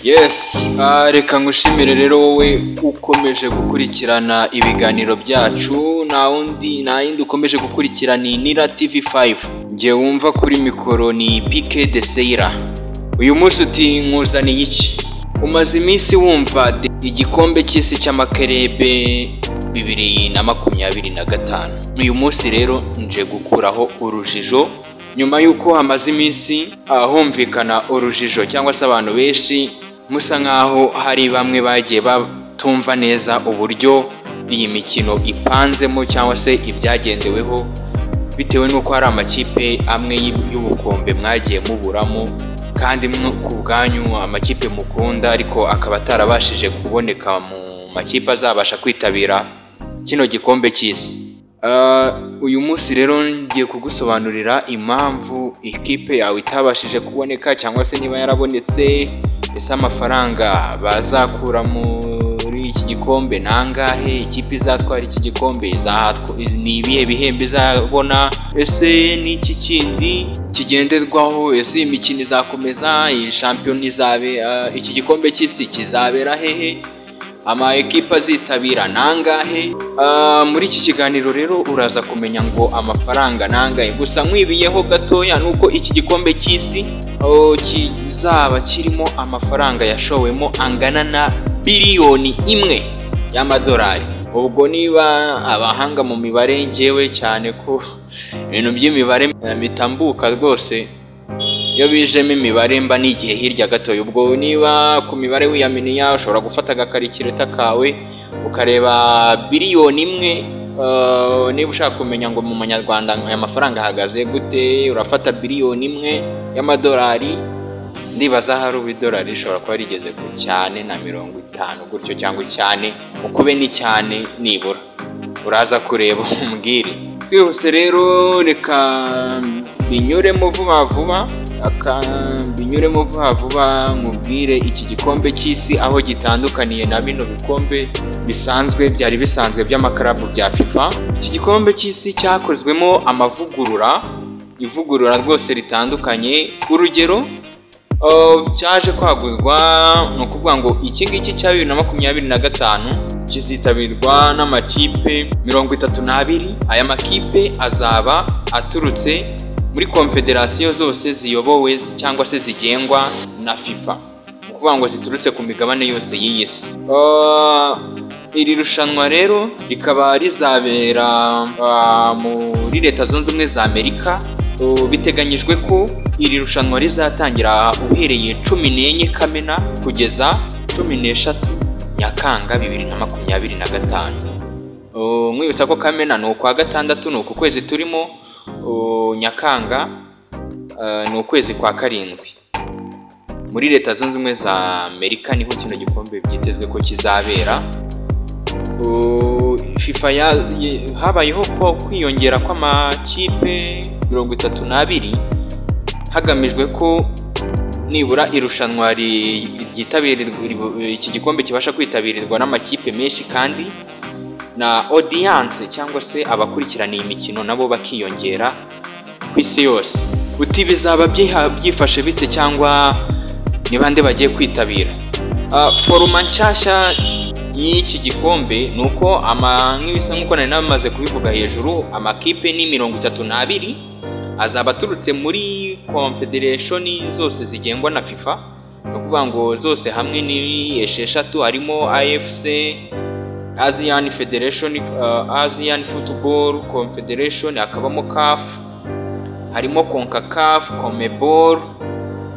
Yes, reka ngushimire rero wowe ukomeje gukurikirana ibiganiro byacu nta yindi ukomeje gukurikirana ni Nira TV5. Nge wumva kuri mikoro ni PK de Seira. Uyu munsi uti nkuzaniye iki? Umaze iminsi wumva igikombe cy'isi cy'amakerebe 2025. Uyu munsi rero nje gukuraho urujijo nyuma yuko hamaze iminsi humvikana urujijo cyangwa se abantu benshi musa nkaho hari bamwe bagiye batumva neza uburyo iyi mikino ipanzemo cyangwa se ibyagendeweho, bitewe nuko hari amakipe amwe y'ubukombe mwagiye muburamo kandi ku bwanyu amakipe mukunda ariko akaba atarabashije kuboneka mu makipe azabasha kwitabira kino gikombe cy'isi. Uyu munsi rero ngiye kugusobanurira impamvu ikipe yawe itabashije kuboneka cyangwa se niba yarabonetse, ese amafaranga bazakura muri iki gikombe nangahe, ikipe izatwara iki gikombe ni ibihe bihembo izabona, ese ni iki kindi kigenderwaho, ese imikino izakomeza, iyi shampiyona izabe, iki gikombe cy'isi kizabera hehe, ama ekipa zitabira nangahe. Muri iki kiganiro rero uraza kumenya ngo amafaranga nangahe. Gusa nkwibiyeho gatoya nuko iki gikombe cy'isi kizaba kirimo amafaranga yashowemo angana na biliyoni 1 y'amadolari. Ubwo niba abahanga mu mibare, ngewe cyane ko ibintu by'imibare mitambuka rwose, iyo bijemo imibare mba n'igihe hirya gatoya. Ubwo niba ku mibare wiyaminiya ushobora gufata agakarikireta kawe ukareba biliyoni 1. Niba ushaka kumenya ngo mu manyarwanda aya mafaranga ahagaze gute, urafata biliyoni 1 y'amadolari. Ndibaza hari ubidolari ishobora kuba rigeze ku cyane na 50 gutyo, cyangwa cyane ukube ni cyane nibura. Uraza kureba umbwire. Twihuse rero reka binyuremo vuba vuba nkubwire iki gikombe cy'isi aho gitandukaniye na bino bikombe bisanzwe byari bisanzwe by'amakarabu bya FIFA. Iki gikombe cy'isi cyakozwemo ivugurura rwose ritandukanye. Urugero, cyaje kwagurwa, no kuvuga ngo iki ngiki cya 2025 kizitabirwa n'amakipe 32. Aya makipe azaba aturutse muri konfederasiyo zose ziyobowe cyangwa se zigengwa na FIFA, kuvuga ngo ziturutse ku migabane yose y'iyi si. Iri rushanwa rero rikaba rizabera muri Leta Zunze Ubumwe za Amerika. Biteganyijwe ko iri rushanwa rizatangira uhereye 14 Kamena kugeza 16 Nyakanga 2025. Mwibutsa ko Kamena ni ukwa gatandatu, ni uku kwezi turimo. Nyakanga ni ukwezi kwa 7. Muri Leta Zunze Ubumwe za Amerika niho kino gikombe byitezwe ko kizabera. FIFA habayeho kwiyongera kw'amakipe 32 hagamijwe ko nibura irushanwa iki gikombe kibasha kwitabirwa n'amakipe menshi, kandi na audience cyangwa se abakurikirana iyi mikino nabo bakiyongera ku isi yose. Uti bizaba byifashe bite cyangwa ni bande bagiye kwitabira? Foruma nshyashya y'iki gikombe nuko nk'ibisa nk'uko nari namaze kubivuga hejuru, amakipe ni 32 azaba aturutse muri confederation zose zigengwa na FIFA. No kuvuga ngo zose hamwe ni 6, harimo AFC, Asian Federation, Asian Football Confederation, akabamo CAF, harimo CONCACAF, CONMEBOL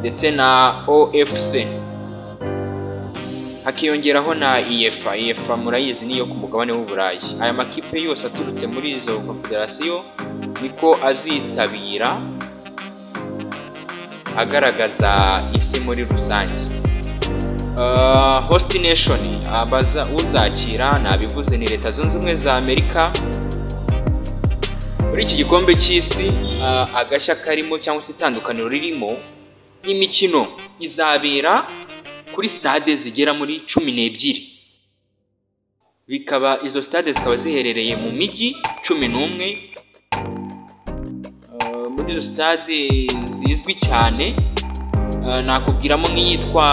ndetse na OFC, hakiyongeraho na UEFA murayizi niyo ku mugabane w'Uburayi. Aya makipe yose aturutse muri izo confederation niko azitabira agaragaza isi muri rusange. Host nation uzakira nabivuze ni Leta Zunze Ubumwe za Amerika. Muri iki gikombe cy'isi agashya karimo cyangwa se itandukaniro ririmo, imikino izabera kuri stade zigera muri 12. Bikaba izo stade zikaba ziherereye mu miji 11. Muri izo stade zizwi cyane nakubwiramo nk'iyitwa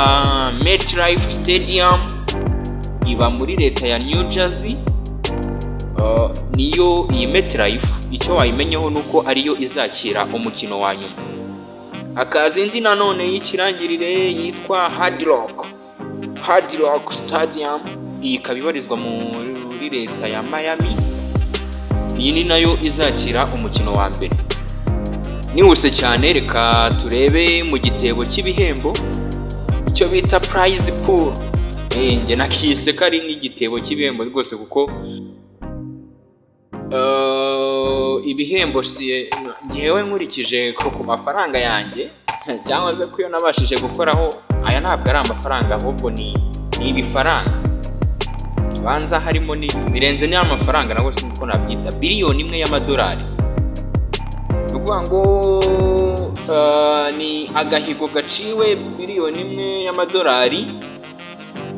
MetLife Stadium, iba muri leta ya New Jersey. Niyo iyi MetLife icyo wayimenyeho nuko ariyo izakira umukino wa nyuma. Hakaza indi nanone y'ikirangirire yitwa Hard Rock Stadium, iyi ikaba ibarizwa muri leta ya Miami. Iyi ni nayo izakira umukino wa mbere. Nihuse cyane reka turebe mu gitebo cy'ibihembo icyo bita prize pool. Nge nakise kari nk'igitebo cy'ibihembo rwose kuko ibihembo si ngewe nkurikije ko ku mafaranga yanjye cyangwa se ko iyo nabashije gukoraho, aya ntabwo ari amafaranga ahubwo ni ibifaranga banza harimo birenze n'amafaranga nabo sinzi ko nabyita biliyoni imwe y'amadolari. Nukuvuga ngo ni agahigo gaciwe biliyoni imwe y'amadolari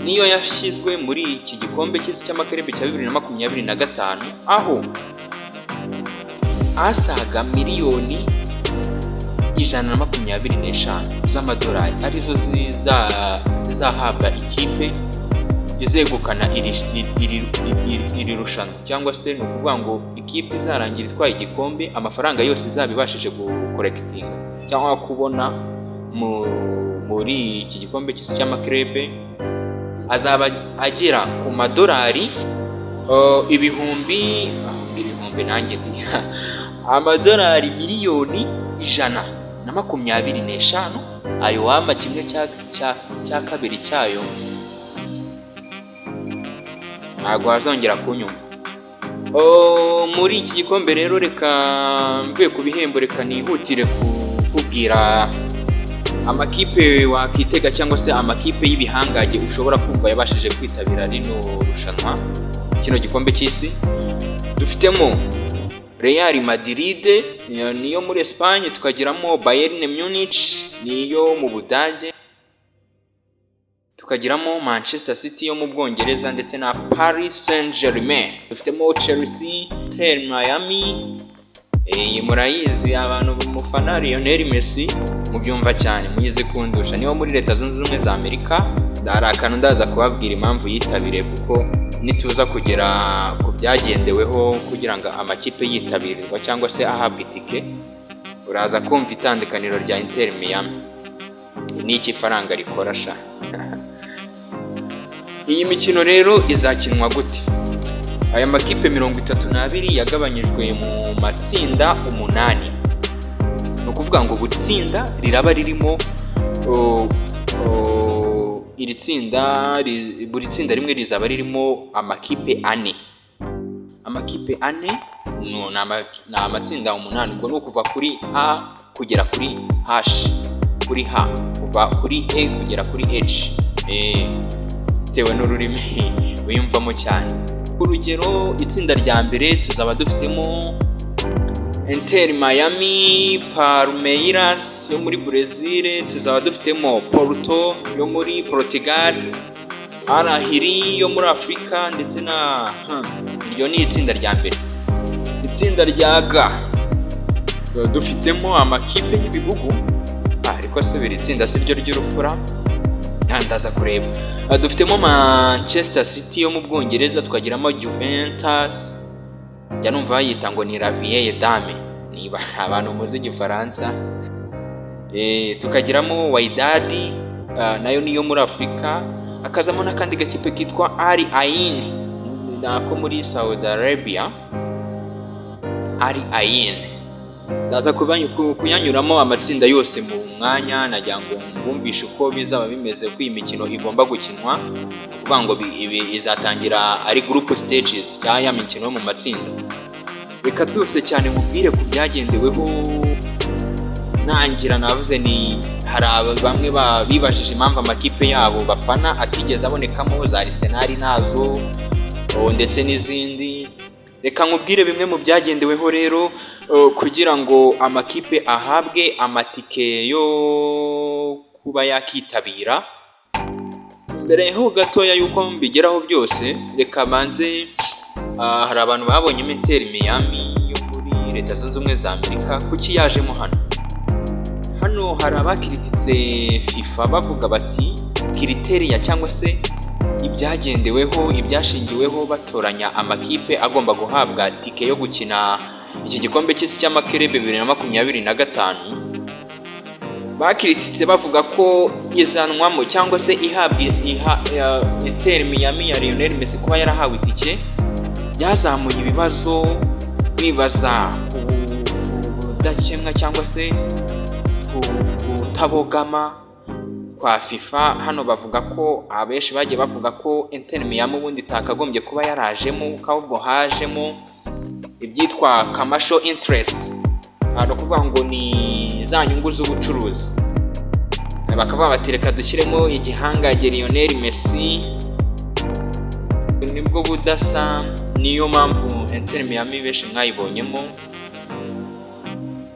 niyo yashyizwe muri iki gikombe cy'isi cy'amakarebe cya 2025, aho asaga miliyoni 125 z'amadolari arizo zizahabwa ikipe izegukana iri rushanwa, cyangwa se ni ukuvuga ngo ikipe izarangira itwaye igikombe amafaranga yose izabibashije gukorekitinga cyangwa kubona muri iki gikombe cy'isi cy'amakarebe azaba agera ku madolari ibihumbi nanjye amadolari miliyoni 125. ayo wama kimwe cya kabiri cyayo ntabwo wazongera kunyuma. Muri iki gikombe rero reka mvuye ku bihembo, reka nihutire kukubwira amakipe wakitega cyangwa se amakipe y'ibihangage ushobora kumva yabashije kwitabira rino rushanwa kino gikombe cy'isi. Dufitemo Real Madrid niyo muri Espagne, tukagiramo Bayern Munich niyo mu Budage, tukagiramo Manchester City yo mu Bwongereza ndetse na Paris Saint-Germain. Dufitemo Chelsea, Inter Miami, murayizi abantu b'umufana Lionel Messi mubyumva cyane muyize kundusha, niyo muri leta zunze ubumwe za Amerika. Ndarakana ndaza kubabwira impamvu yitabire, kuko nituza kugera ku byagendeweho kugira ngo amakipe yitabirirwa cyangwa se ahabwa itike, uraza kumva itandukaniro rya Inter Miami n'iki faranga rikora sha. Iyi mikino rero izakinwa gute? Aya makipe 32 yagabanyijwe mu matsinda 8. No kuvuga ngo buri tsinda riraba ririmo buri tsinda rimwe rizaba ririmo amakipe 4. Amakipe 4 ni amatsinda 8, ubwo no kuva kuri A kugera kuri H, kuri H kuva kuri E kugera kuri H, bitewe n'ururimi wiyumvamo cyane. Urugero itsinda rya mbere tuzaba dufitemo Inter Miami, Palmeiras yo muri Brazil, tuzaba dufitemo Porto yo muri Portugal, Al Ahly yo muri Afrika ndetse na iryo ni itsinda rya mbere. Itsinda rya G dufitemo amakipe y'ibihugu, ariko se biri itsinda si ryo ry'urupfura ndaza kureba. Dufitemo Manchester City yo mu Bwongereza, tukagiramo Juventus, njya numva bayita ngo ni la vieille dame niba abantu muzi igifaransa. Tukagiramo Wydad nayo niyo muri Afrika, akazamo n'akandi gakipe kitwa Al Ain nako muri Saudi Arabia. Al Ain ndaza kuyanyuramo amatsinda yose mu mwanya, najya ngo mbumvishe uko bizaba bimeze ko iyi mikino igomba gukinwa, kuvuga ngo izatangira ari group stages cyangwa ya mikino yo mu matsinda. Reka twose cyane mubwire ku byagendeweho. Nangira navuze ni hari bamwe bibajije impamvu amakipe yabo bafana atigeze abonekamo, za Arsenal nazo ndetse n'izindi. Reka nkubwire bimwe mu byagendeweho rero kugira ngo amakipe ahabwe amatike yo kuba yakitabira. Mbere ho gatoya yuko mbigeraho byose, reka banze hari abantu babonye Inter Miami yo muri leta zunze ubumwe za Amerika kuki yajemo hano rero hari abakirititse FIFA bavuga bati kriteriya cyangwa se ibyagendeweho ibyashingiweho batoranya amakipe agomba guhabwa tike yo gukina iki gikombe cy'isi cy'amakerebe 2025 bakirititse bavuga ko izanwamo cyangwa se ihabwa Inter Miami ya Lionel Messi kuba yarahawe itike byazamuye ibibazo bibaza ubudakemwa cyangwa se kutabogama kwa FIFA. Hano bavuga ko abenshi bagiye bavuga ko Inter Miami ubundi takagombye kuba yarajemo ahubwo hajemo ibyitwa commercial interest, hano kuvuga ngo ni za nyungu z'ubucuruzi. Bakavuga bati reka dushyiremo igihangange Lionel Messi, nibwo budasa, niyo mpamvu Inter Miami benshi mwayibonyemo.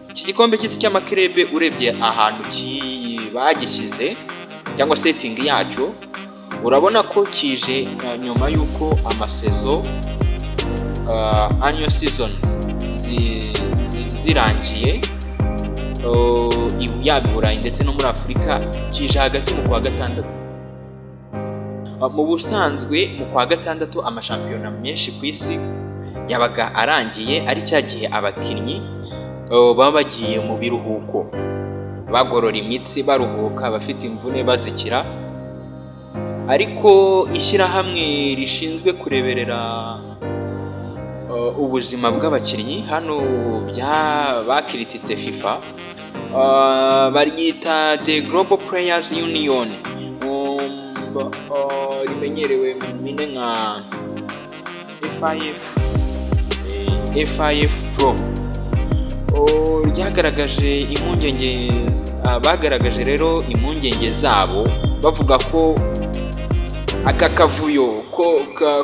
Iki gikombe cy'isi cy'amakerebe urebye ahantu bagishyize cyangwa setting yacyo, urabona ko kije nyuma yuko amasezo annual seasons zirangiye yaba i Burayi ndetse no muri Afurika, kije hagati mu kwa gatandatu. Mu busanzwe mu kwa gatandatu amashampiyona menshi ku isi yabaga arangiye, ari cya gihe abakinnyi baba bagiye mu biruhuko bagorora imitsi baruhuka, bafite imvune bazikira. Ariko ishyirahamwe rishinzwe kureberera ubuzima bw'abakinnyi hano bakirititse FIFA, baryita The Global Players Union, rimenyerewe mu mpine nka FIF Pro, ryagaragaje impungenge. Bagaragaje rero impungenge zabo bavuga ko aka kavuyo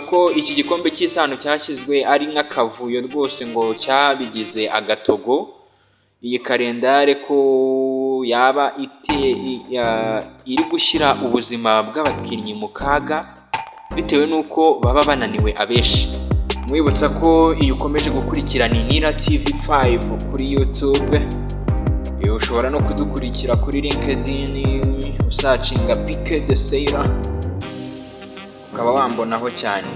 ko iki gikombe cy'isano cyashyizwe ari nk'akavuyo rwose, ngo cyabigize agatogo. Iyi kalendare ko yaba iri gushyira ubuzima bw'abakinnyi mu kaga bitewe n'uko baba bananiwe abenshi. Mwibutsa ko iyo ukomeje gukurikirana Nira TV5 kuri YouTube, ushobora no kudukurikira kuri LinkedIn usacinga Pique de Seira ukaba wambonaho cyane.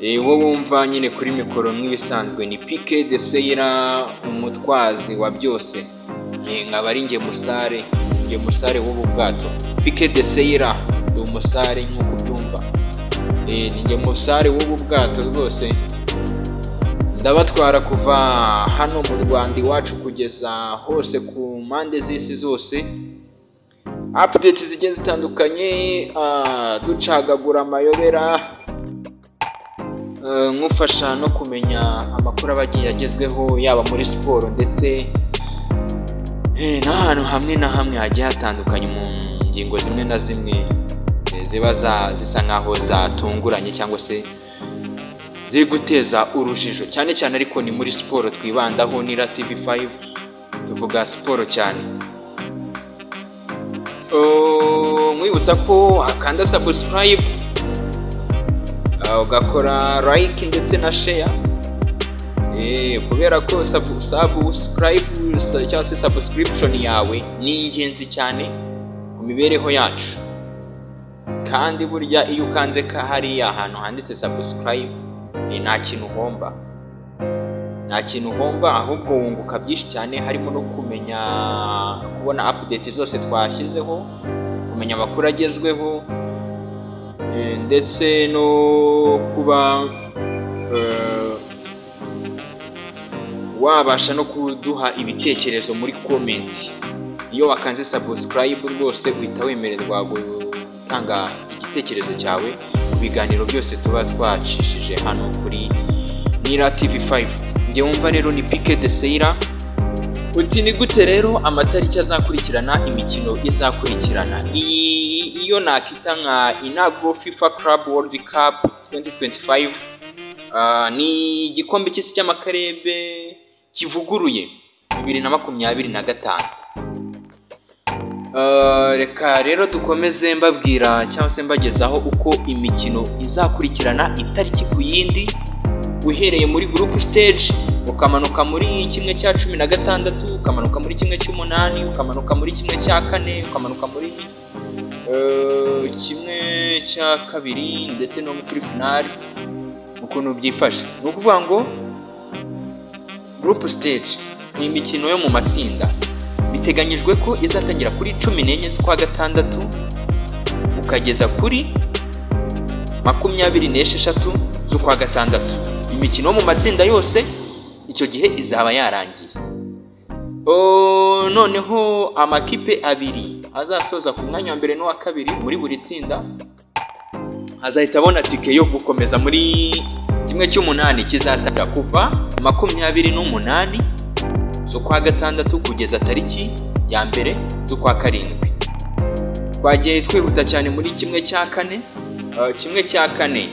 Wowe wumva nyine kuri mikoro nk'ibisanzwe ni Pique de Seira, umutwazi wa byose. Nkaba ari nge musare w'ubu bwato. Pique de Seira ndi umusare nk'uko ubyumva, ni nge musare w'ubu bwato rwose. Ndabatwara kuva hano mu Rwanda iwacu kugeza hose ku mpande z'isi zose, updates zigiye zitandukanye, ducagagura amayobera, nkufasha no kumenya amakuru abagiye agezweho yaba muri siporo ndetse n'ahantu hamwe na hamwe hagiye hatandukanye mu ngingo zimwe na zimwe ziba zisa nkaho zatunguranye cyangwa se ziri guteza urujijo cyane cyane. Ariko ni muri siporo twibandaho. Nira TV5 tuvuga siporo cyane. Mwibutsa ko akanda subscribe, ugakora like ndetse na share, kubera ko subscribe cyangwa se subscription yawe ni ingenzi cyane ku mibereho yacu. Kandi burya iyo ukanze hariya ahantu handitse subscribe, nta kintu uhomba, ahubwo wunguka byinshi cyane, harimo no kubona update zose twashyizeho, kumenya amakuru agezweho, ndetse no kuba wabasha no kuduha ibitekerezo muri comment. Iyo wakanze subscribe rwose uhita wemererwa gutanga igitekerezo cyawe ku biganiro byose tuba twacishije hano kuri Nira TV5. Njye wumva rero ni Pique de Seira. Uti ni gute rero amatariki azakurikirana imikino izakurikirana? Iyo nakita nka Inaugural FIFA Club World Cup 2025, ni igikombe cy'isi cy'amakarebe kivuguruye 2025. Reka rero dukomeze mbabwira cyangwa se mbagezaho uko imikino izakurikirana itariki ku yindi, uhereye muri group stage ukamanuka muri kimwe cya 16, ukamanuka muri kimwe cy'umunani, ukamanuka muri kimwe cya 4, ukamanuka muri kimwe cya kabiri ndetse no muri finale. Ukuntu byifashe ni ukuvuga ngo group stage ni imikino yo mu matsinda, biteganyijwe ko izatangira kuri 14 z'ukwa gatandatu ukageza kuri 26 z'ukwa gatandatu. Imikino mu matsinda yose icyo gihe izaba yarangiye. Noneho amakipe abiri azasoza ku mwanya wa mbere n'uwa kabiri muri buri tsinda azahita abona tike yo gukomeza muri kimwe cy'umunani kizatangira kuva 28 z'ukwa gatandatu kugeza tariki ya mbere z'ukwa karindwi. Twagiye twihuta cyane muri kimwe cya 4. Kimwe cya 4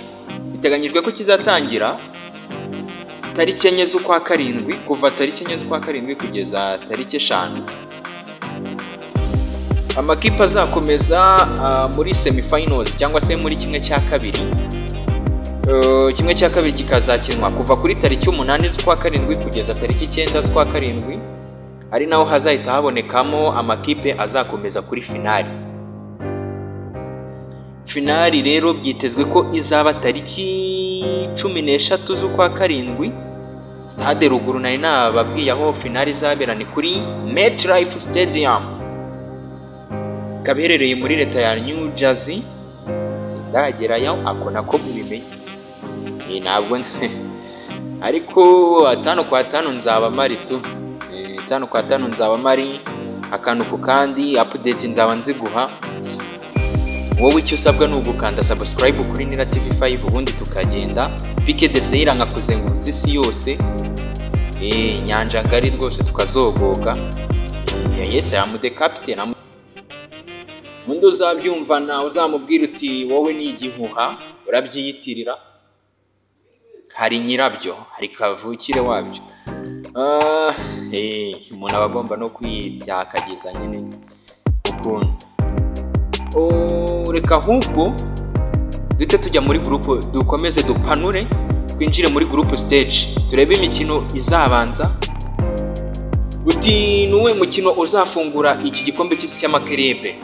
biteganyijwe ko kizatangira tariki 4 z'ukwa karindwi, kuva tariki 4 z'ukwa karindwi kugeza tariki 5. Amakipe azakomeza muri semifinals cyangwa se muri kimwe cya kabiri. Kimwe cya kabiri kikazakinwa kuva kuri tariki 8 z'ukwa karindwi kugeza tariki 9 z'ukwa karindwi, ari naho hazahita habonekamo amakipe azakomeza kuri finali. Finali rero byitezwe ko izaba tariki 13 z'ukwa karindwi. Stade Ruguru nari nababwiye aho finali izabera ni kuri MetLife Stadium, kaberereye muri leta ya New Jersey. Sindagerayo ako nako mubimenye ntabwo ariko 5 kwa 5 nzaba mari tu 5 kwa 5 nzaba mari, akantu ku kandi update nzaba nziguha. Wowe icyo usabwa ni ugukanda subscribe kuri Nira TV5 ubundi tukagenda pike deseyira nkakuzengurutsa isi yose, nyanja ngari rwose tukazogoga. Yes ya mude captain mundo uzabyumva na uzamubwira uti wowe ni igihuha urabyiyitirira, hari nyirabyo hari kavukire wabyo. Umuntu abagomba no kwibyakageza nyine ukuntu. Reka ahubwo dute tujya muri group, dukomeze dupanure twinjire muri group stage turebe imikino izabanza. Uti nuwe mukino uzafungura iki gikombe cy'isi cy'amakerebe?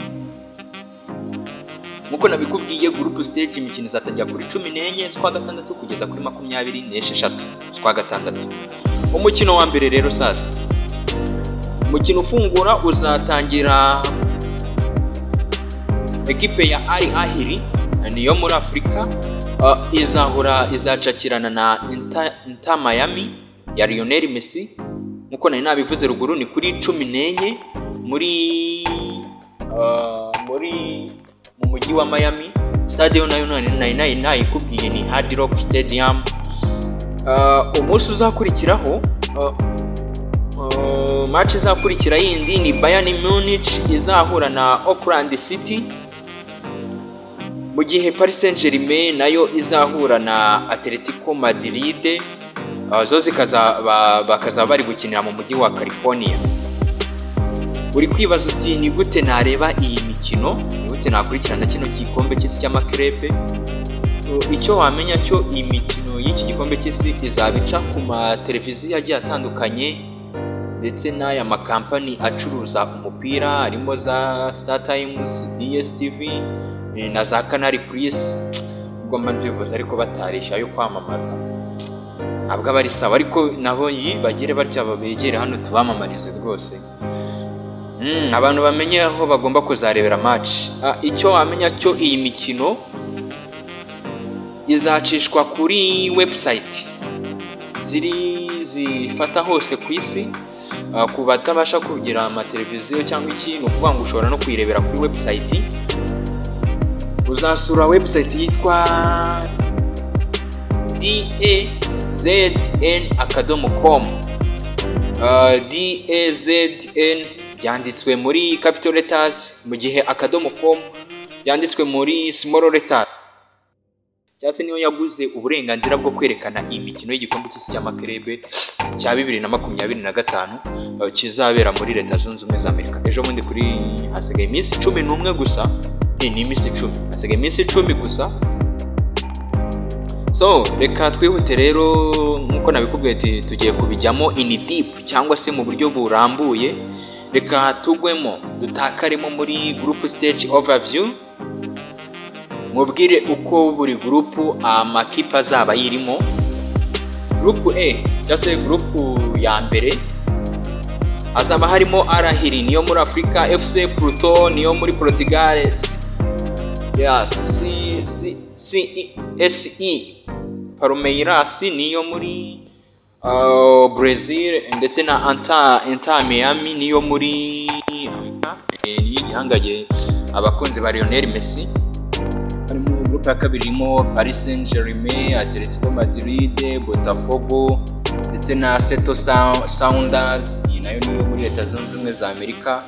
Muko nabikubwiye group stage imikino izatangira kuri 14 z'ukwa gatandatu kugeza kuri 26 z'ukwa gatandatu. Umukino wa mbere rero sasa, umukino ufungura uzatangira ekipe ya Al Ahly niyo muri Afrika izacakirana na Inter Miami ya Lionel Messi. Muko nari nabivuze ruguru ni kuri 14 muri mu mujyi wa Miami. Stadium nayo nari ikubwiye ni Hard Rock Stadium. Umunsi uzakurikiraho match izakurikira yindi ni Bayern Munich izahura na Auckland City, mu gihe Paris Saint-Germain nayo izahura na Atletico Madrid. Zo bakazaba bari gukinira mu mujyi wa California. Uri kwibaza uti ni gute nareba iyi mikino, ni gute nakurikirana kino gikombe cy'isi cy'amakerebe? Icyo wamenya cyo iyi mikino y'iki gikombe cy'isi izabica ku mateleviziyo agiye atandukanye ndetse n'aya makampani acuruza umupira harimo za Star Times, DSTV na za Canal Plus. Ubwo mbanzivuze ariko batarisha yo kwamamaza ntabwo bari sawa, ariko nabo bagire batya babegere hano tubamamarize rwose. Abantu bamenye aho bagomba kuzarebera match. Icyo wamenya cyo iyi mikino izacishwa kuri website zifata hose ku isi. Ku batabasha kugira amateleviziyo cyangwa iki, ni ukuvuga ngo ushobora no kuyirebera kuri website. Uzasura website yitwa dazn.com. DAZN byanditswe muri capital letters, mu gihe .com byanditswe muri small letters. Cyase niyo yaguze uburenganzira bwo kwerekana imikino y'igikombe cy'isi cy'amakerebe cya 2025 kizabera muri Leta Zunze Ubumwe za Amerika. Ejo bundi kuri hasigaye iminsi 11 gusa, ni iminsi 10, hasigaye iminsi 10 gusa So reka twihute rero nkuko nabikubwiye tugiye kubijyamo in deep cyangwa se mu buryo burambuye. Reka tugwemo dutakaremo muri group stage overview, mubwire uko buri group amakipe azaba yirimo. Group A cyangwa se group ya mbere azaba harimo Al Ahly niyo muri Afrika, FC Porto niyo muri Portugal, CSE Palmeiras niyo muri Brazil, ndetse na Inter Miami niyo muri yihangaye abakunzi ba Lionel Messi. Harimo groupe ya kabiri irimo Paris Saint-Germain, Atletico Madrid, Botafogo ndetse na Seattle Sounders, iyi nayo niyo muri Leta Zunze Ubumwe za Amerika.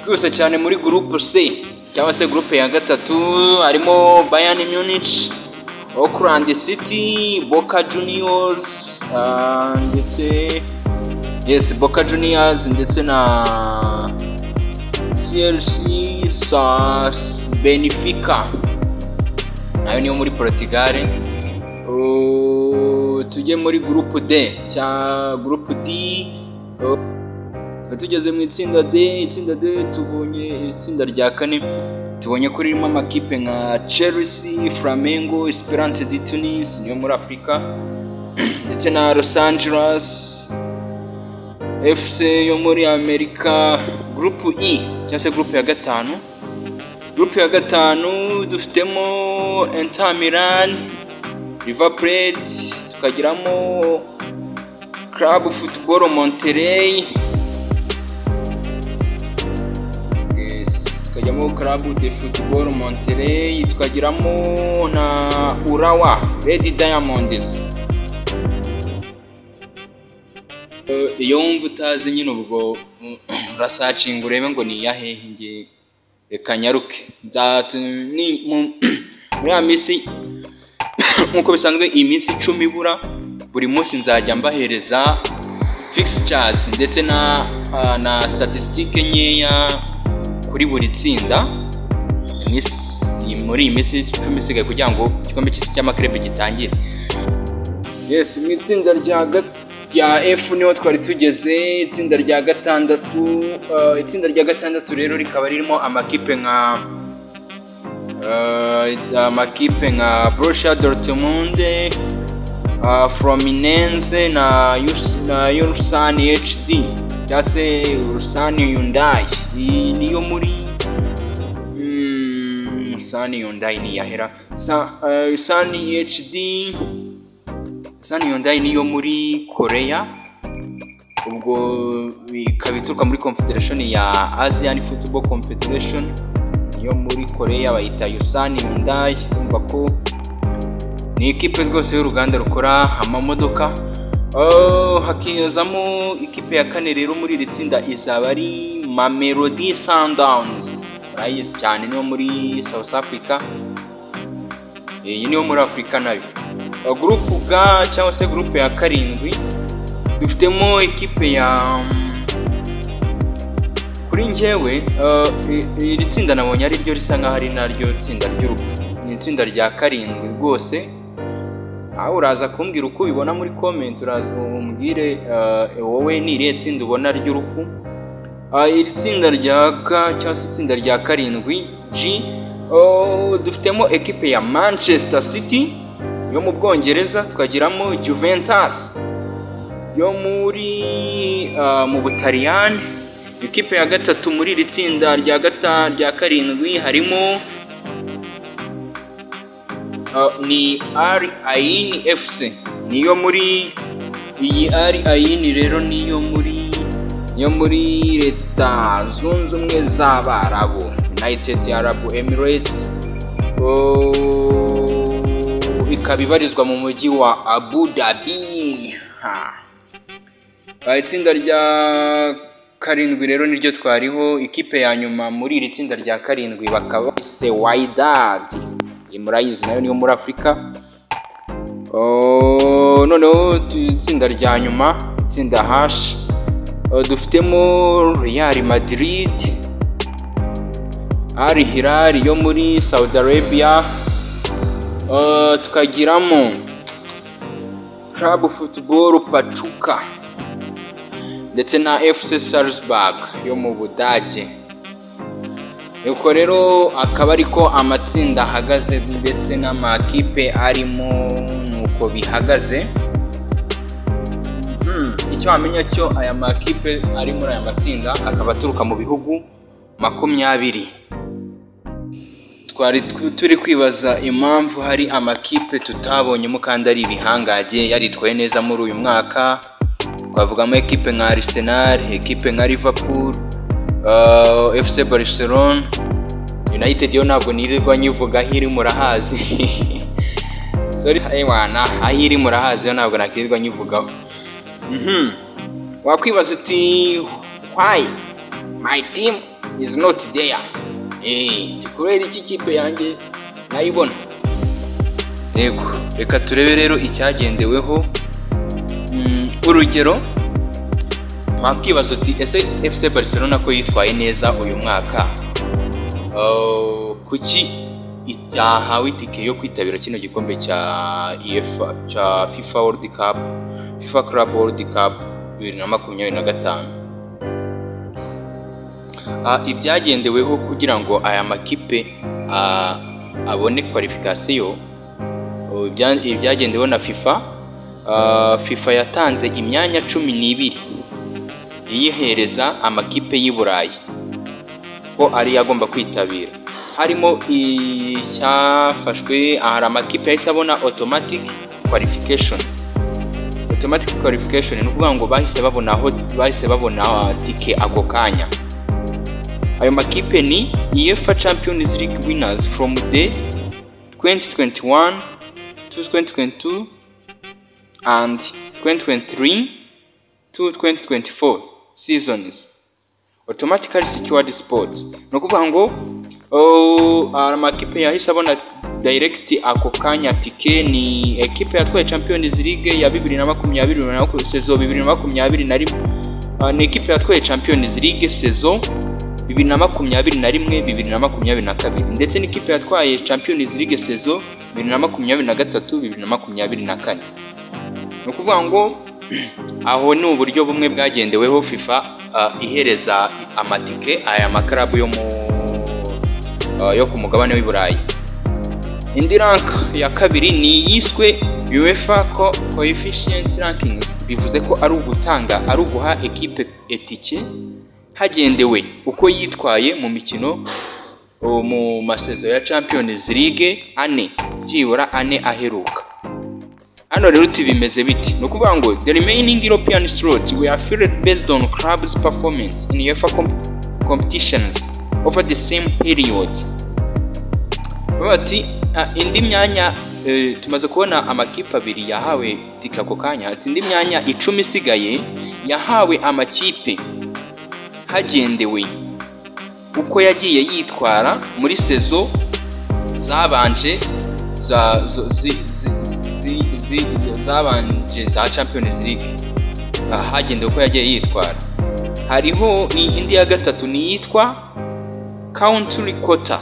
Twese cyane muri groupe C cyangwa se groupe ya gatatu harimo Bayern Munich, Auckland City, Boca Juniors ndetse Boca Juniors ndetse na Chelsea, Benfica nayo niyo muri Portugal. Tujye muri groupe D tugeze mu itsinda D. Itsinda D tubonye itsinda rya kane, tubonye ko ririmo amakipe nka Chelsea, Flamengo, Esperance de Tunis niyo muri Afrika, ndetse na Los Angeles FC yo muri Amerika. Groupe E cyangwa se groupe ya gatanu. Groupe ya gatanu dufitemo Inter Milan, River Plate, tukagiramo Club Football Monterrey, tukajyamo Club de Football Monterrey, tukagiramo na Urawa Red Diamonds. Iyo wumva utazi nyine ubwo urasacinga urebe ngo ni yahehe, nge reka nyaruke muri ya minsi nkuko bisanzwe iyi minsi 10 ibura, buri munsi nzajya mbahereza fixtures ndetse na statistique nkeya kuri buri tsinda muri iyi minsi 10 isigaye kugira ngo igikombe cy'isi cy'amakrebe gitangire. Yes, mu itsinda rya F niho twari tugeze. Itsinda rya gatandatu rero rikaba ririmo amakipe nka Borussia Dortmund, Fluminense na Ulsan HD cyangwa se Ulsan Hyundai. Iyi niyo muri Ulsan Hyundai ni yahera. Ulsan HD, Ulsan Hyundai niyo muri Korea, ubwo ikaba ituruka muri Confederation ya Asian Football Confederation, niyo muri Korea bayita Ulsan Hyundai. Umva ko ni ikipe rwose y'uruganda rukora amamodoka. Hakiyazamo ikipe ya kane rero muri iri tsinda izaba ari Mamelodi Sundowns, urayisi cyane niyo muri South Africa, iyi niyo muri Afrika nayo. Groupe G cyangwa se groupe ya karindwi dufitemo ikipe ya kuri njyewe iri tsinda nabonye ari ryo risa nkaho ari naryo tsinda ry'urupfu. Ni itsinda rya karindwi rwose. Aho uraza kumbwira uko ubibona muri comment, uraza umbwire wowe ni irihe tsinda ubona ry'urupfu. Iri tsinda rya G cyangwa se itsinda rya karindwi G, dufitemo ekipe ya Manchester City yo mu Bwongereza, tukagiramo Juventus yo muri mu Butaliyani. Ikipe ya gatatu muri iri tsinda rya karindwi harimo ni Al Ain FC niyo muri iyi Al Ain rero niyo muri Leta Zunze Ubumwe z'Abarabu, United Arab Emirates. Ikaba ibarizwa mu mujyi wa Abu Dhabi. Itsinda rya karindwi rero niryo twariho. Ikipe ya nyuma muri iri tsinda rya karindwi bakaba se Wydad, imurayizi nayo niyo muri Afrika. Noneho itsinda rya nyuma, itsinda H, dufitemo Real Madrid, Al Hilal yo muri Saudi Arabia, tukagiramo Club Football Pachuca ndetse na FC Salzburg yo mu Budage. Yuko rero akaba ariko amatsinda ahagaze ndetse n'amakipe arimo nuko bihagaze. Icyo wamenya cyo aya makipe ari muri aya matsinda akaba aturuka mu bihugu 20. Twari turi kwibaza impamvu hari amakipe tutabonyemo kandi ari ibihangaje yaritwaye neza muri uyu mwaka. Twavugamo ekipe nka Arsenal, ekipe nka Liverpool, FC Barcelona, United yo ntabwo nirirwa nyivuga hiri murahazi. Sorry aywana, ahiri murahazi yo ntabwo nakirirwa nyivugaho. Wakwibaza uti why my team is not there? Kubera iki kipe yanjye nayibona. Yego, reka turebe rero icyagendeweho. Urugero wakibaza uti ese FC Barcelona ko yitwaye neza uyu mwaka, kuki itahawe itike yo kwitabira kino gikombe cya FIFA World Cup, FIFA Club World Cup 2025? Ibyagendeweho kugira ngo aya makipe abone qualification, ibyagendeweho na FIFA yatanze imyanya 12 yihereza amakipe y'i Burayi ko ari yagomba kwitabira. Harimo icyafashwe, hari amakipe yahise abona automatic qualification. Automatic qualification ni ukuvuga ngo bahise babona tike ako kanya. Ayo makipe ni UEFA Champions League winners from the 2021 to 2022 and 2023 to 2024 seasons, automatically secured spots. No kuvuga ngo amakipe yahise abona direct ako kanya tike ni ekipe yatwaye Champions League ya 2020 saison 2021, ni ekipe yatwaye Champions League saison 2021-2022 ndetse n'ikipe yatwaye Champions League saison 2023-2024. No kuvuga ngo aho ni uburyo bumwe bwagendeweho FIFA ihereza amatike aya maklabu yo ku mugabane w'i Burayi. Indi rank ya kabiri ni yiswe UEFA Coefficient Rankings, bivuze ko ari uguha ekipe etike hagendewe uko yitwaye mu mikino mu masezo ya Champions League byibura 4 aheruka. Hano rero bimeze biti, no kuvuga ngo the remaining European slots were filled based on clubs' performance in UEFA competitions over the same period. Bati indi myanya tumaze kubona amakipe abiri yahawe tika ako kanya, indi myanya 10 isigaye yahawe amakipe hagendewe uko yagiye yitwara muri sezo zabanje za Champions League, hagendewe uko yagiye yitwara. Hariho indi ya gatatu ni yitwa country quota.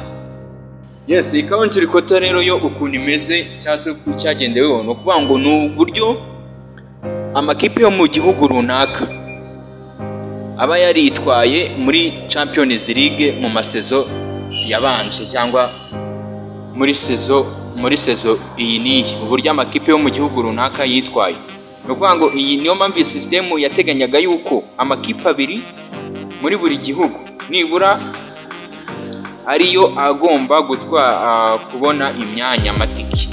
Yes, iyi country quota rero yo ukuntu imeze cyase cyagendeweho, no kuvuga ngo ni uburyo amakipe yo mu gihugu runaka aba yaritwaye muri Champions League mu masezo yabanje cyangwa muri sezo iyi niyi, uburyo amakipe yo mu gihugu runaka yitwaye. No kuvuga ngo iyi niyo mpamvu system yateganyaga yuko amakipe abiri muri buri gihugu nibura ariyo agomba kubona imyanya matiki.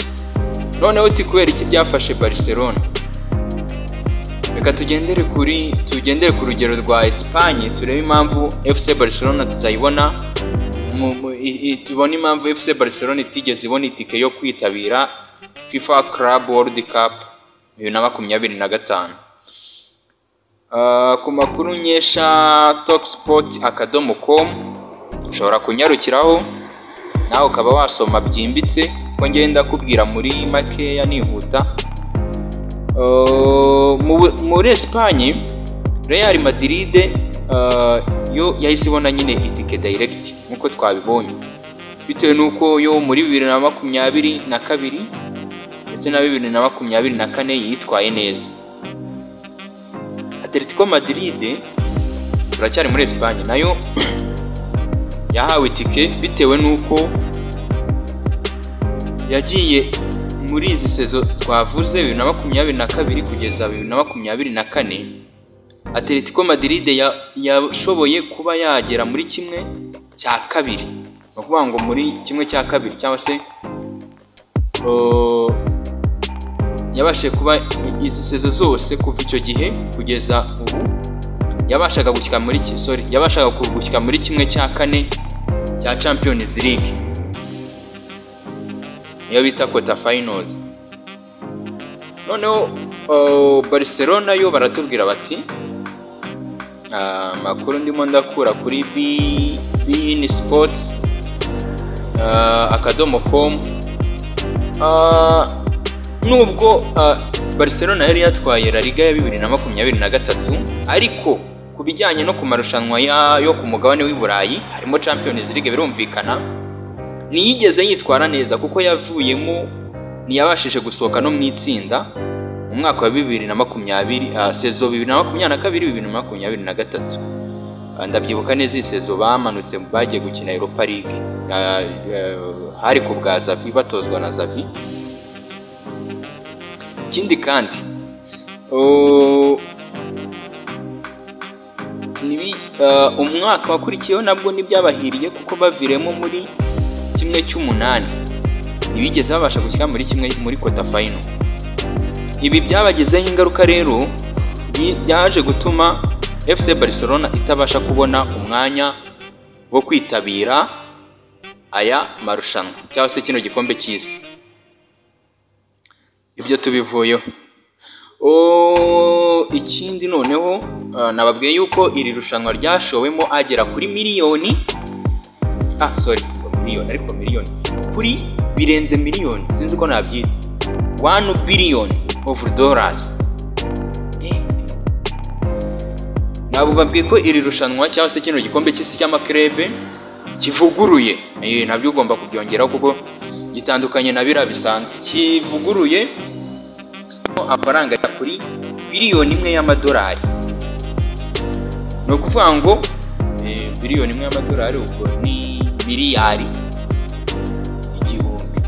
Noneho kubera iki byafashe Barcelona, reka tugendere ku rugero rwa Espagne turebe impamvu FC Barcelona tutayibona. Tubona impamvu FC Barcelona itigeze ibona itike yo kwitabira FIFA Club World Cup 2025. Ku makuru nyesha talksport.com ushobora kunyarukiraho nawe ukaba wasoma byimbitse ko ngenda kubwira muri makeya nihuta. Muri Espagne Real Madrid yo yahise ibona nyine itike direct nkuko twabibonye. bitewe n'uko yo muri 2022 ndetse na 2024 yitwaye neza. Atletico Madrid turacyari muri Espagne, nayo yahawe tike bitewe n'uko yagiye muri izi sezo twavuze 2022 kugeza 2024. Atletico Madrid yashoboye kuba yagera muri kimwe cya kabiri, bavuga ngo muri kimwe cya kabiri cyangwa se yabashe kuba izi sezo zose kuva icyo gihe kugeza ubu yabashaga gukina muri kimwe cya kane cya Champions League, niyo bita quarter finals. Noneho Barcelona yo baratubwira bati makuru ndimo ndakura kuri beIN Sports .com, nubwo Barcelona yari yatwaye La Liga ya 2023, ariko kubijyanye no kumarushanwa yo ku mugabane w'i Burayi harimo Champions League birumvikana niyigeze yitwara neza, kuko yavuyemo ntiyabashije gusohoka no mu itsinda mu mwaka wa 2020 sezo 2022-2023. Ndabyibuka neza sezo bamanutse bagiye gukina Europa League, hari ku bwa Xavi batozwa na Xavi. Ikindi kandi umwaka wakurikiyeho nabwo nibyabahiriye, kuko baviremo muri kimwe cy'umunani ntibigeze babasha gushyira muri quarter final. Ibi byabagezeho ingaruka rero byaje gutuma FC Barcelona itabasha kubona umwanya wo kwitabira aya marushanwa cyangwa se kino gikombe cy'isi. Ibyo tubivuyeho. Ikindi noneho nababwiye yuko iri rushanwa ryashowemo agera kuri miliyoni kuri birenze miliyoni, sinzi ko nabyita 1 billion of dollars. Nababwiye ko iri rushanwa cyangwa se kino gikombe cy'isi cy'amakrebe kivuguruye, nabyo ugomba kubyongeraho kuko gitandukanye na bira bisanzwe. Kivuguruye amafaranga kuri biliyoni 1 y'amadolari. No kuvuga ngo biliyoni 1 y'amadolari ubwo ni miliyari igihumbi.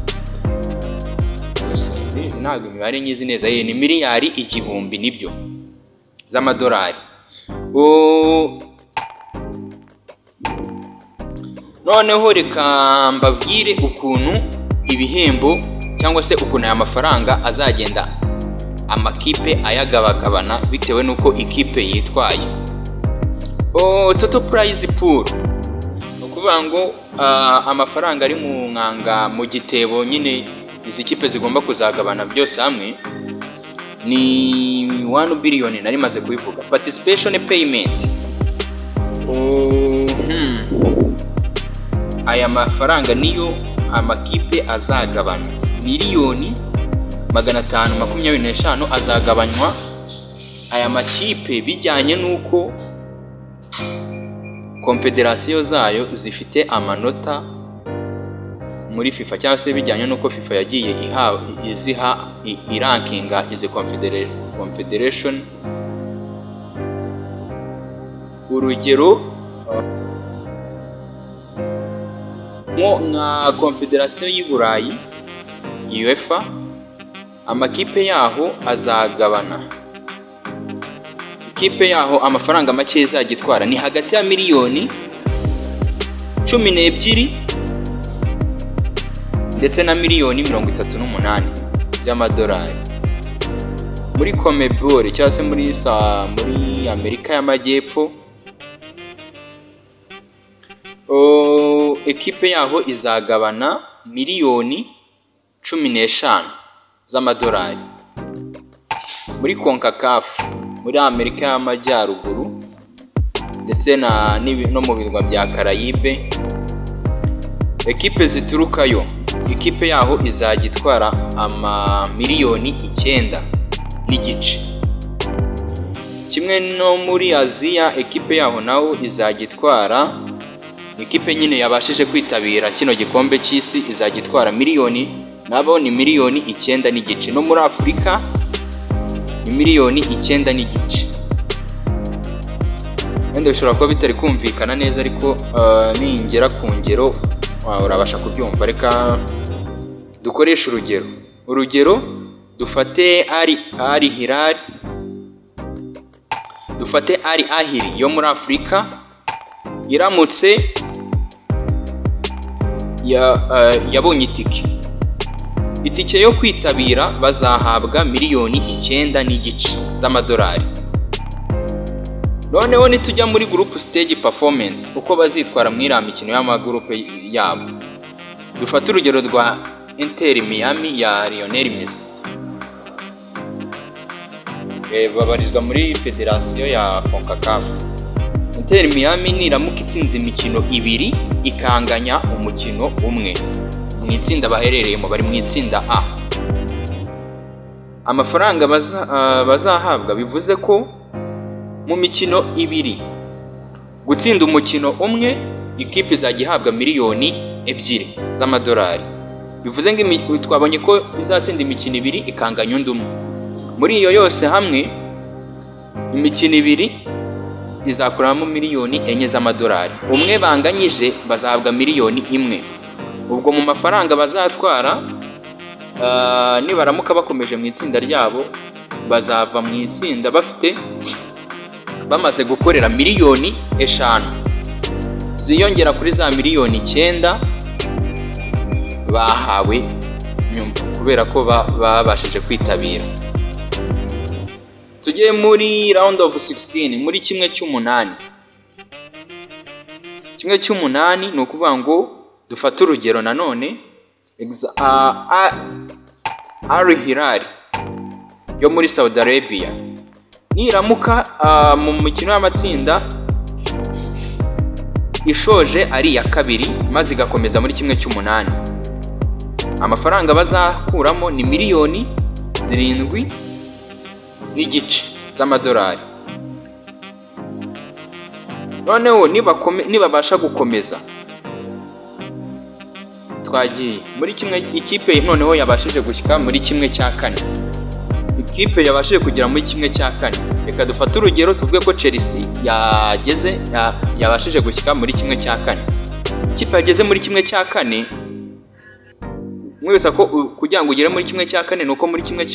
Ntabwo imibare nyizi neza, ni miliyari igihumbi nibyo z'amadolari. Noneho reka mbabwire ukuntu ibihembo cyangwa se ukuntu aya mafaranga azagenda amakipe ayagabagabana bitewe nuko ikipe yitwaye. Total prize pool, ukuvuga ngo amafaranga ari mu nkanga mu gitebo nyine izi kipe zigomba kuzagabana byose hamwe ni 1 billion. nari maze kubivuga. Participation payment, aya mafaranga niyo amakipe azagabana miliyoni 525 azagabanywa aya makipe bijyanye nuko konfederasiyo zayo zifite amanota muri FIFA, cyangwa se bijyanye nuko FIFA yagiye iziha irankinga izi confederation. Urugero nka Confederation y'i Burayi UEFA, amakipe yaho azagabana, ikipe yaho amafaranga make izagitwara ni hagati ya miliyoni 12 ndetse na miliyoni 38 by'amadolari. Muri CONMEBOL cyangwa se muri Amerika y'Amajyepfo, ekipe yaho izagabana miliyoni 15 z'amadolari. Muri CONCACAF muri Amerika y'Amajyaruguru ndetse no mu birwa bya Karayibe, ekipe ziturukayo ikipe yaho izagitwara miliyoni 9 n'igice. Kimwe no muri Aziya, ekipe yaho naho izagitwara ikipe nyine yabashije kwitabira kino gikombe cy'isi izajya itwara miliyoni, nabo ni miliyoni 9 n'igice, no muri Afurika ni miliyoni 9 n'igice. Wenda bishobora kuba bitari kumvikana neza, ariko ningera ku ngero urabasha kubyumva. Reka dukoresha urugero dufate Al Hilal, dufate Al Ahly yo muri Afurika, iramutse yabonye itike yo kwitabira, bazahabwa miliyoni 9 n'igice z'amadolari. Noneho nitujya muri group stage performance, uko bazitwara mu iriya mikino y'amagroupe yabo, dufate urugero rwa Inter Miami ya Lionel Messi, babarizwa muri federasiyo ya CONCACAF. Inter Miami niramuka itsinze imikino 2 ikanganya umukino umwe mu itsinda baherereyemo, bari mu itsinda A, amafaranga bazahabwa bivuze ko mu mikino 2 gutsinda umukino umwe, ikipe izajya ihabwa miliyoni 2 z'amadolari. Bivuze ngo twabonye ko izatsinda imikino 2 ikanganya undi umwe. Muri iyo yose hamwe imikino 2 izakuramo miliyoni 4 z'amadolari. Umwe banganyije bazahabwa miliyoni 1. Ubwo mu mafaranga bazatwara, nibaramuka bakomeje mu itsinda ryabo, bazava mu itsinda bamaze gukorera miliyoni 5 ziyongera kuri za miliyoni 9 bahawe kubera ko babashije kwitabira. Tugiye muri round of 16, muri kimwe cy'umunani. Kimwe cy'umunani ni ukuvuga ngo dufate urugero nanone Al Hilal yo muri Saudi Arabia, niramuka mu mikino y'amatsinda ishoje ari ya kabiri maze igakomeza muri kimwe cy'umunani, amafaranga bazakuramo ni miliyoni 7 n'igice z'amadolari. Noneho nibabasha gukomeza, twagiye muri kimwe, ikipe noneho yabashije gushyika muri kimwe cya 4, ikipe yabashije kugera muri kimwe cya 4. Reka dufate urugero tuvuge ko Chelsea yabashije gushyika muri kimwe cya 4. Ikipe yageze muri kimwe cya 4, mwese ko kugira ngo ugere muri kimwe cya 4 nuko muri kimwe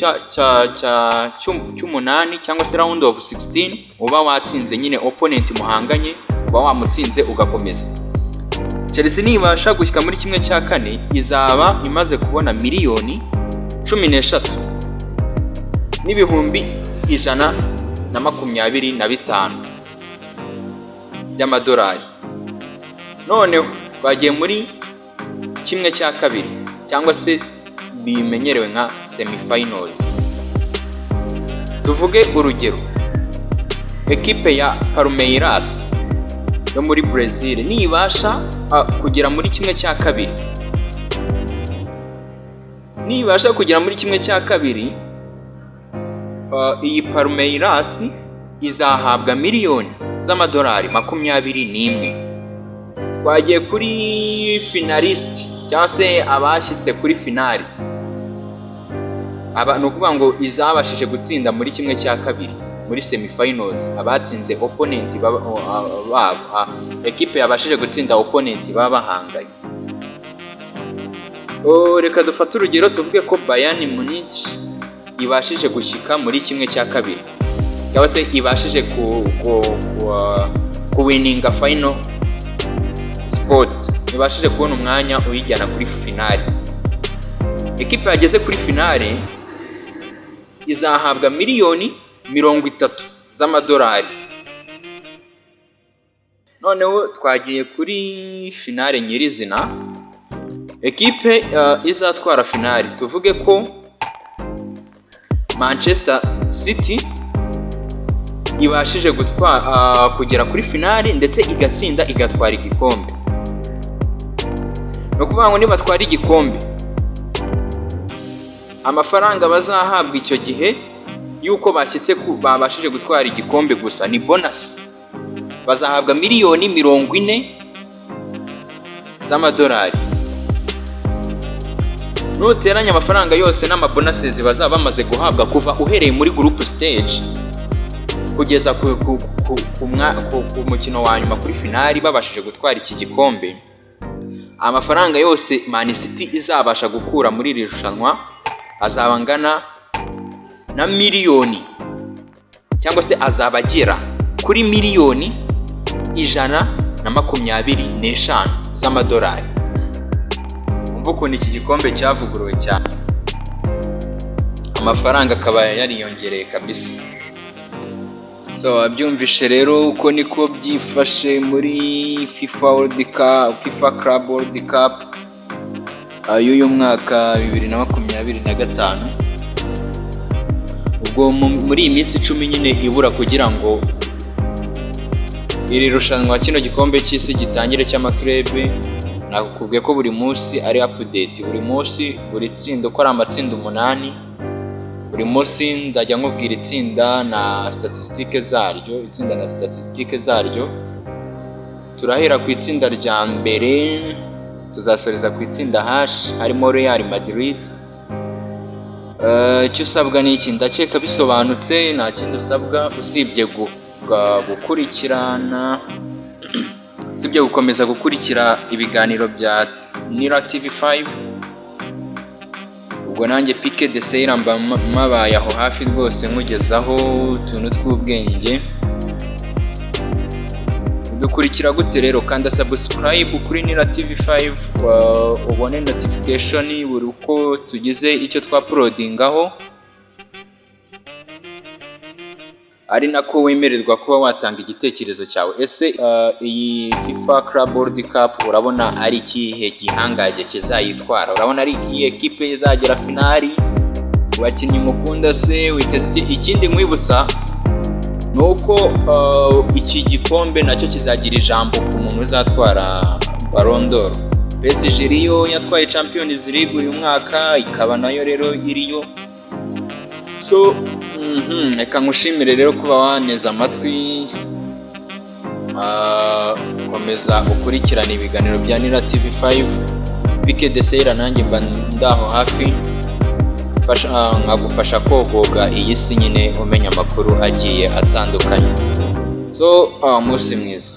cy'umunani cyangwa se round of 16 uba watsinze nyine opponent muhanganye, uba wamutsinze ugakomeza. Chelsea nibasha gushyika muri kimwe cya 4 izaba imaze kubona miliyoni 13 n'ibihumbi 125 by'amadolari. Noneho bagiye muri kimwe cya 2 cyangwa se bimenyerewe nka semifinals. Tuvuge urugero ekipe ya Palmeiras yo muri Brazil nibasha kugera muri kimwe cya 2, nibasha kugera muri kimwe cya 2, iyi Palmeiras izahabwa miliyoni z'amadolari 21. Twagiye kuri finalist cyangwa se abashyitse kuri finali, ni ukuvuga ngo izabashije gutsinda muri kimwe cya 2 muri semifinals, abatsinze opponent babo, ekipe yabashije gutsinda opponent baba bahanganye. Reka dufate urugero tuvuge ko Bayern Munich ibashije gushyika muri kimwe cya 2, cyangwa se ibashije ku winninga final spot, ibashije kubona umwanya uyijyana kuri finali. Ekipe yageze kuri finali izahabwa miliyoni 30 z'amadolari. Noneho twagiye kuri finale nyirizina, ekipe izatwara finali tuvuge ko Manchester City ibashije kugera kuri finali ndetse igatsinda igatwara igikombe. No kuvuga ngo nibatwara igikombe, amafaranga bazahabwa icyo gihe yuko babashije gutwara igikombe gusa ni bonus, bazahabwa miliyoni 40 z'amadolari. Nuteranya amafaranga yose n'amabonuses bazaba bamaze guhabwa kuva uhereye muri group stage kugeza ku mukino wa nyuma kuri finali babashije gutwara iki gikombe, amafaranga yose Man City izabasha gukura muri iri rushanwa azaba angana na miliyoni cyangwa se azaba agera kuri miliyoni 125 z'amadolari. Umva ukuntu iki gikombe cyavuguruwe cyane, amafaranga akaba yariyongereye kabisa. So abyumvishe rero uko niko byifashe muri FIFA Club World Cup y'uyu mwaka 2025. Ubwo muri iyi minsi 10 nyine ibura kugira ngo iri rushanwa kino gikombe cy'isi gitangire cy'amaklebe, nakubwiye ko buri munsi ari update, buri munsi buri tsinda uko ari amatsinda 8, buri munsi ndajya nkubwira itsinda na statistiques zaryo, turahera ku itsinda rya mbere tuzasoreza ku itsinda H harimo Real Madrid. Icyo usabwa ni iki, ndakeka bisobanutse, nta kindi usabwa usibye gukurikirana, usibye gukomeza gukurikira ibiganiro bya Nira TV5. Ubwo nanjye Pique de Seira mba mabaye aho hafi rwose nkugezaho utuntu tw'ubwenge. Dukurikira gute rero? Kanda subscribe kuri Nira TV5 ubone notification buri uko tugize icyo twaploadingaho, ari nako wemererwa kuba watanga igitekerezo cyawe. Ese iyi FIFA Club World Cup urabona ari ikihe gihangaje kizayitwara? Urabona ari iyi equipe izagera finali? Wakinnyi mukunda se witeze iki? Ikindi mwibutsa nuko iki gikombe nacyo kizagira ijambo ku muntu uzatwara Ballon d'Or. PSG iriyo yatwaye Champions League uyu mwaka, ikaba nayo rero iriyo. So reka ngushimire rero kuba waneza amatwi, komeza ukurikirana ibiganiro bya Nira TV5. Pique de Seira nanjye mba ndaho hafi nkagufasha kogoga iyi si nyine umenya amakuru agiye atandukanye. So umunsi mwiza.